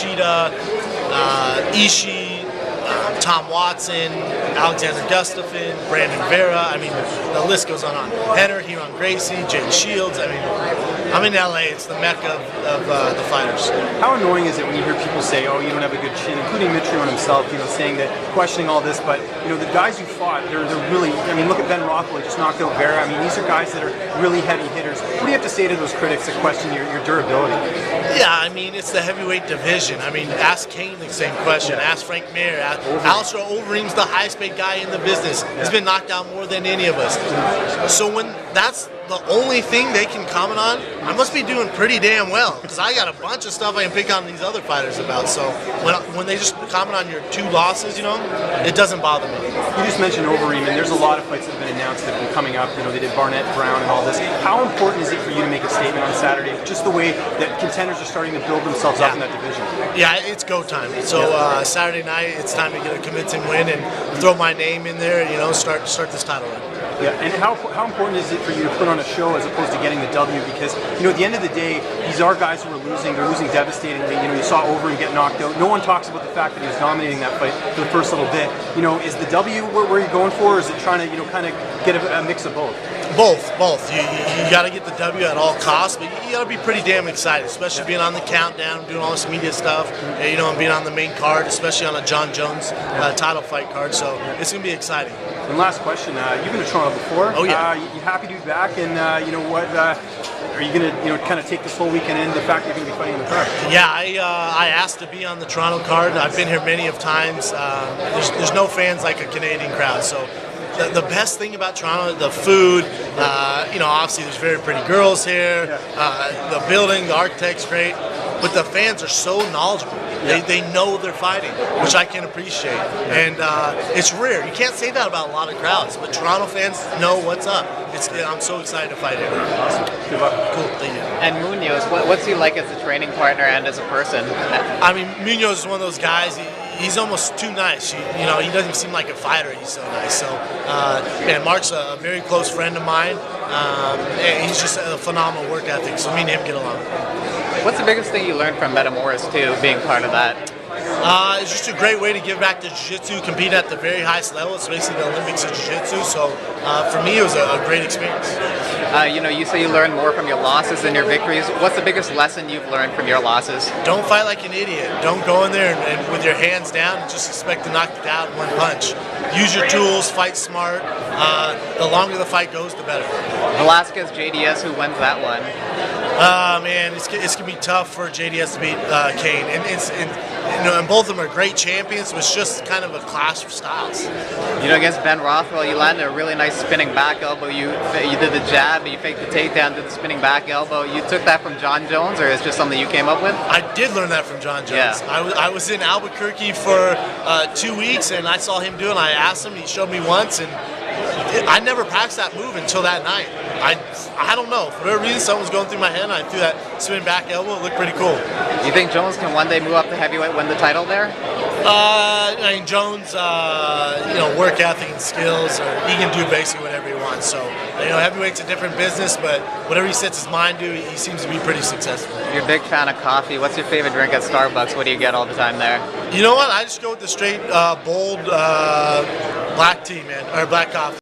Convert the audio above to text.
Machida, Ishii, Tom Watson, Alexander Gustafsson, Brandon Vera. I mean, the list goes on. Henner, Hiron Gracie, Jake Shields. I mean, I'm in LA. It's the mecca of the fighters. How annoying is it when you hear people say, "Oh, you don't have a good chin," including Mitrione himself, saying that, questioning all this. But the guys you fought, they're really. I mean, look at Ben Rothwell, just knocked out Vera. I mean, these are guys that are really heavy hitters. What do you have to say to those critics that question your durability? Yeah, I mean, it's the heavyweight division. I mean, ask Kane the same question. Ask Frank Mir. Alistair Overeem's the highest paid guy in the business. He's been knocked out more than any of us. So when that's the only thing they can comment on, I must be doing pretty damn well, because I got a bunch of stuff I can pick on these other fighters about. So when they just comment on your 2 losses, it doesn't bother me. You just mentioned Overeem, and there's a lot of fights that have been announced that have been coming up. They did Barnett, Brown, and all this. How important is it for you to make a statement on Saturday? Just the way that contenders are starting to build themselves up in that division. Yeah, it's go time. So Saturday night, it's time to get a convincing win and throw my name in there. Start this title run. Yeah, and how important is it for you to put on a show as opposed to getting the W? Because, at the end of the day, these are guys who are losing. They're losing devastatingly. You saw Overeem get knocked out. No one talks about the fact that he was dominating that fight for the first little bit. Is the W where you're going for, or is it trying to, kind of get a mix of both? Both. You got to get the W at all costs, but you got to be pretty damn excited, especially being on the countdown, doing all this media stuff, and being on the main card, especially on a Jon Jones title fight card. So it's going to be exciting. And last question, you've been to Toronto before. Oh yeah. You happy to be back? And what? Are you going to kind of take this whole weekend in, the fact that you're going to be fighting in the card? Yeah, I asked to be on the Toronto card. I've been here many of times. There's no fans like a Canadian crowd, so. The best thing about Toronto, the food, obviously there's very pretty girls here, the building, the architect's great, but the fans are so knowledgeable. They know they're fighting, which I can appreciate. And it's rare. You can't say that about a lot of crowds, but Toronto fans know what's up. I'm so excited to fight here. Awesome. Good luck. Cool, thank you. And Munoz, what's he like as a training partner and as a person? I mean, Munoz is one of those guys. He's almost too nice. He doesn't seem like a fighter. He's so nice. So, Mark's a very close friend of mine. And he's just a phenomenal work ethic. So me and him get along. What's the biggest thing you learned from Metamoris too, being part of that? It's just a great way to give back to jiu-jitsu, compete at the very highest level. It's basically the Olympics of jiu-jitsu. So for me, it was a great experience. You say you learned more from your losses than your victories. What's the biggest lesson you've learned from your losses? Don't fight like an idiot. Don't go in there and with your hands down and just expect to knock it out in one punch. Use your tools, fight smart. The longer the fight goes, the better. Velasquez, JDS, who wins that one? Man, it's going to be tough for JDS to beat Kane. And both of them are great champions, so it's just kind of a clash of styles. Against Ben Rothwell, you landed a really nice spinning back elbow. You did the jab, you faked the takedown, did the spinning back elbow. You took that from Jon Jones, or is it just something you came up with? I did learn that from Jon Jones. Yeah. I was in Albuquerque for 2 weeks, and I saw him do it, and I asked him, he showed me once, and I never practiced that move until that night. I don't know. For whatever reason, something was going through my head, and I threw that spinning back elbow. It looked pretty cool. Do you think Jones can one day move up to heavyweight, win the title there? Jones, work ethic and skills, he can do basically whatever he wants. So, heavyweight's a different business, but whatever he sets his mind to, he seems to be pretty successful. You're a big fan of coffee. What's your favorite drink at Starbucks? What do you get all the time there? You know what? I just go with the straight, bold black tea, man, or black coffee.